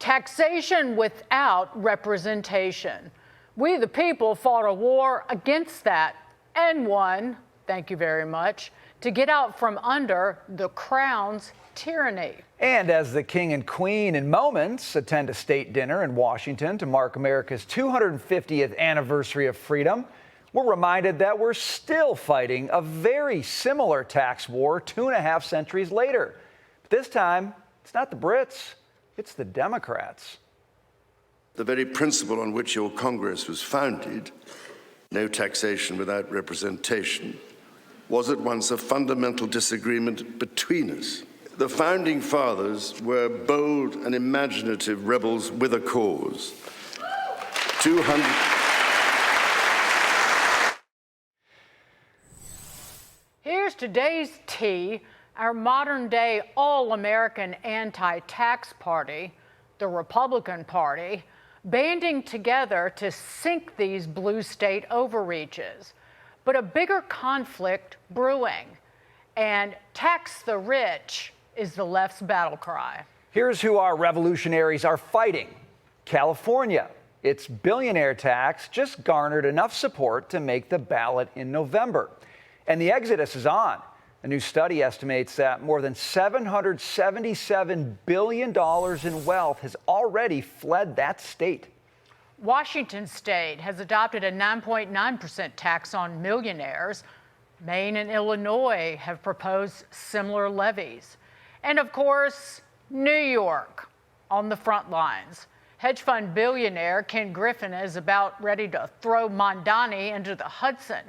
Taxation without representation. We, the people, fought a war against that and won, thank you very much, to get out from under the crown's tyranny. And as the King and Queen in moments attend a state dinner in Washington to mark America's 250th anniversary of freedom, we're reminded that we're still fighting a very similar tax war 2.5 centuries later. But this time, it's not the Brits, it's the Democrats. The very principle on which your Congress was founded, no taxation without representation, was at once a fundamental disagreement between us. The Founding Fathers were bold and imaginative rebels with a cause. Here's today's tea, our modern-day all-American anti-tax party, the Republican Party, banding together to sink these blue state overreaches. But a bigger conflict brewing, and tax the rich is the left's battle cry. Here's who our revolutionaries are fighting. California. Its billionaire tax just garnered enough support to make the ballot in November. And the exodus is on. A new study estimates that more than $777 billion in wealth has already fled that state. Washington state has adopted a 9.9% tax on millionaires. Maine and Illinois have proposed similar levies. And of course, New York on the front lines. Hedge fund billionaire Ken Griffin is about ready to throw Mondani into the Hudson,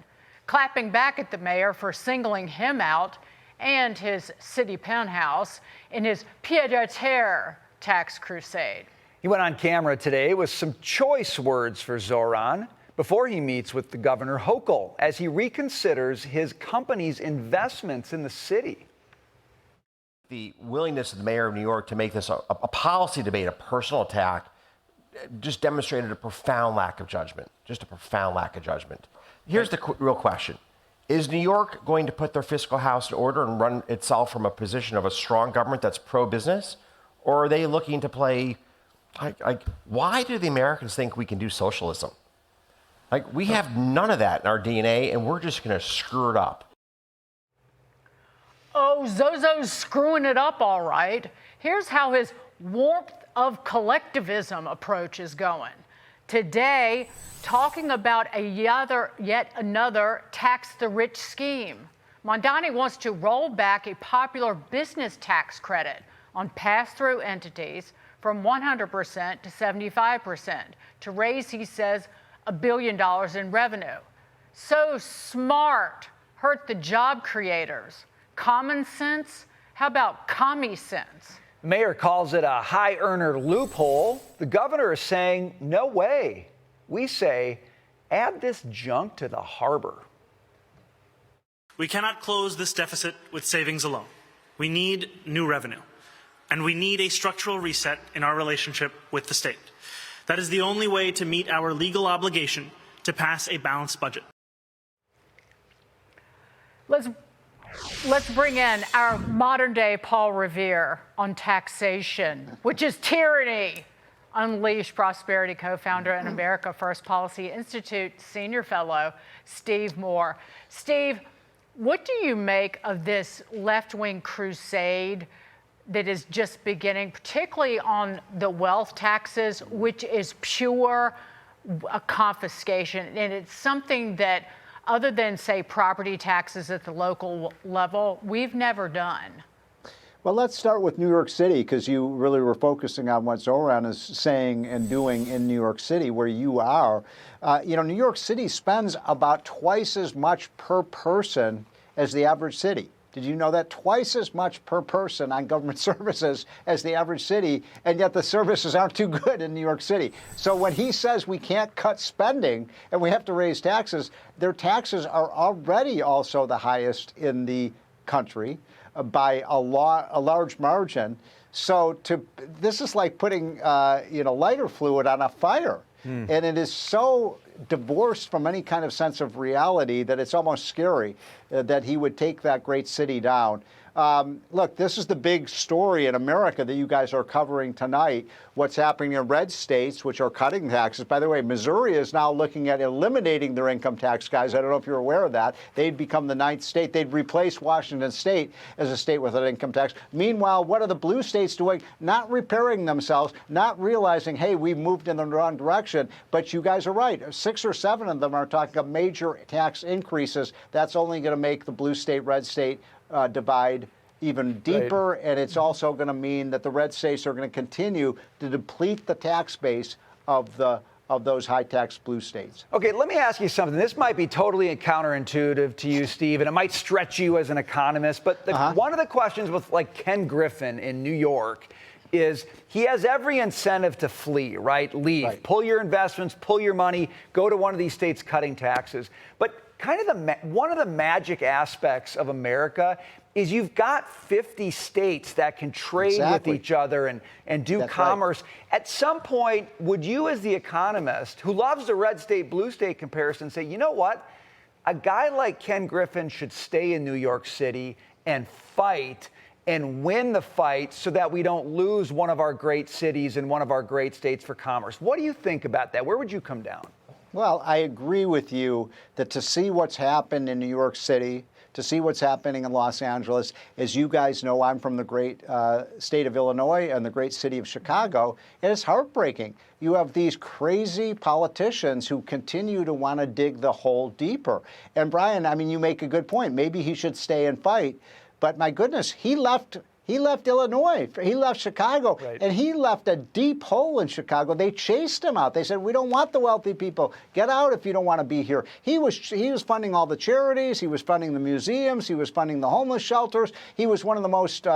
clapping back at the mayor for singling him out and his city penthouse in his pied-à-terre tax crusade. He went on camera today with some choice words for Zoran before he meets with the Governor Hochul as he reconsiders his company's investments in the city. The willingness of the mayor of New York to make this a policy debate, a personal attack, just demonstrated a profound lack of judgment, just a profound lack of judgment. Here's the real question. Is New York going to put their fiscal house in order and run itself from a position of a strong government that's pro-business? Or are they looking to play, why do the Americans think we can do socialism? We have none of that in our DNA, and we're just going to screw it up. Oh, Zozo's screwing it up all right. Here's how his warmth of collectivism approach is going. Today, talking about yet another tax the rich scheme. Mondani wants to roll back a popular business tax credit on pass-through entities from 100% to 75% to raise, he says, $1 billion in revenue. So smart, hurt the job creators. Common sense? How about commie sense? The mayor calls it a high earner loophole. The governor is saying, no way. We say, add this junk to the harbor. We cannot close this deficit with savings alone. We need new revenue. And we need a structural reset in our relationship with the state. That is the only way to meet our legal obligation to pass a balanced budget. Let's bring in our modern-day Paul Revere on taxation, which is tyranny. Unleash Prosperity co-founder and America First Policy Institute senior fellow, Steve Moore. Steve, what do you make of this left-wing crusade that is just beginning, particularly on the wealth taxes, which is pure a confiscation? And it's something that, other than, say, property taxes at the local level, we've never done. Well, let's start with New York City, because you really were focusing on what Zoran is saying and doing in New York City, where you are. New York City spends about twice as much per person as the average city. Did you know that? Twice as much per person on government services as the average city, and yet the services aren't too good in New York City. So when he says we can't cut spending and we have to raise taxes, their taxes are already also the highest in the country by a large margin. So this is like putting lighter fluid on a fire. And it is so divorced from any kind of sense of reality that it's almost scary that he would take that great city down. Look, this is the big story in America that you guys are covering tonight. What's happening in red states, which are cutting taxes. By the way, Missouri is now looking at eliminating their income tax, guys. I don't know if you're aware of that. They'd become the 9th state. They'd replace Washington State as a state with an income tax. Meanwhile, what are the blue states doing? Not repairing themselves, not realizing, hey, we've moved in the wrong direction. But you guys are right. 6 or 7 of them are talking of major tax increases. That's only going to make the blue state, red state divide even deeper, right. And it's also going to mean that the red states are going to continue to deplete the tax base of those high-tax blue states. Okay, let me ask you something. This might be totally counterintuitive to you, Steve, and it might stretch you as an economist, but one of the questions with like Ken Griffin in New York is he has every incentive to flee, right? Leave, right. Pull your investments, pull your money, go to one of these states cutting taxes. But kind of one of the magic aspects of America is you've got 50 states that can trade with each other and do That's commerce. Right. At some point, would you as the economist who loves the red state, blue state comparison say, you know what? A guy like Ken Griffin should stay in New York City and fight and win the fight so that we don't lose one of our great cities and one of our great states for commerce. What do you think about that? Where would you come down? Well, I agree with you that to see what's happened in New York City, to see what's happening in Los Angeles. As you guys know, I'm from the great state of Illinois and the great city of Chicago, and it's heartbreaking. You have these crazy politicians who continue to want to dig the hole deeper. And Brian, I mean, you make a good point. Maybe he should stay and fight. But my goodness, he left Illinois, he left Chicago, right. And he left a deep hole in Chicago. They chased him out. They said, we don't want the wealthy people. Get out if you don't want to be here. He was funding all the charities. He was funding the museums. He was funding the homeless shelters. He was one of the most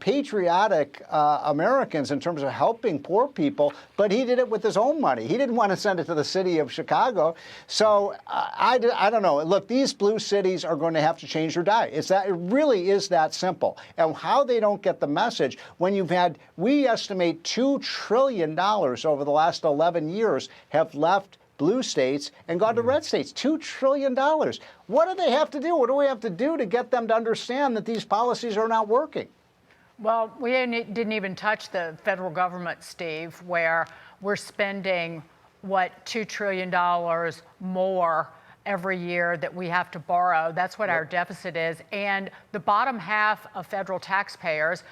patriotic Americans in terms of helping poor people, but he did it with his own money. He didn't want to send it to the city of Chicago. So I don't know. Look, these blue cities are going to have to change or die. It really is that simple. And how they don't get the message when we estimate $2 trillion over the last 11 years have left blue states and gone to red states. $2 trillion. What do they have to do? What do we have to do to get them to understand that these policies are not working? Well, we didn't even touch the federal government, Steve, where we're spending, $2 trillion more every year that we have to borrow. That's what our deficit is. And the bottom half of federal taxpayers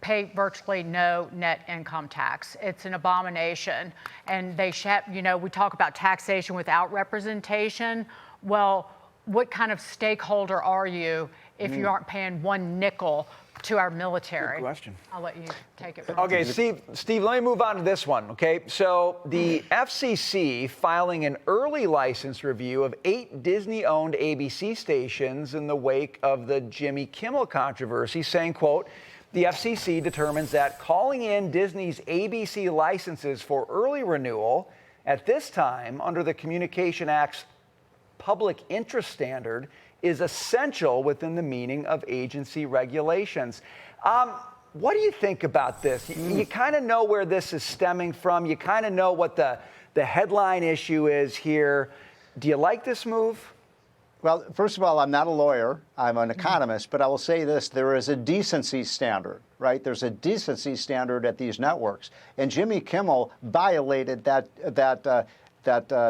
pay virtually no net income tax. It's an abomination. And they we talk about taxation without representation. Well, what kind of stakeholder are you if you aren't paying one nickel to our military? Good question. I'll let you take it from Okay, Steve, let me move on to this one, okay? So the FCC filing an early license review of 8 Disney-owned ABC stations in the wake of the Jimmy Kimmel controversy, saying, quote, the FCC determines that calling in Disney's ABC licenses for early renewal at this time under the Communication Act's public interest standard is essential within the meaning of agency regulations. What do you think about this? You kind of know where this is stemming from. You kind of know what the headline issue is here. Do you like this move? Well, first of all, I'm not a lawyer. I'm an economist, but I will say this. There is a decency standard, right? There's a decency standard at these networks. And Jimmy Kimmel violated that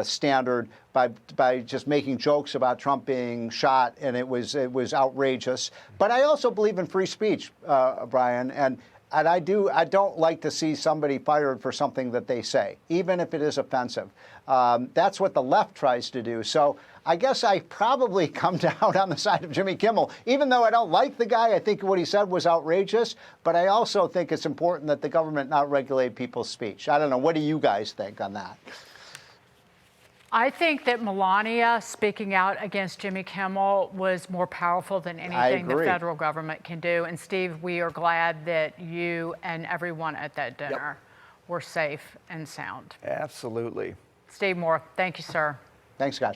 standard by just making jokes about Trump being shot, and it was outrageous. But I also believe in free speech, Brian, and I don't like to see somebody fired for something that they say, even if it is offensive. That's what the left tries to do. So I guess I probably come down on the side of Jimmy Kimmel, even though I don't like the guy. I think what he said was outrageous, but I also think it's important that the government not regulate people's speech. I don't know. What do you guys think on that? I think that Melania speaking out against Jimmy Kimmel was more powerful than anything the federal government can do. And Steve, we are glad that you and everyone at that dinner were safe and sound. Absolutely. Steve Moore, thank you, sir. Thanks, guys.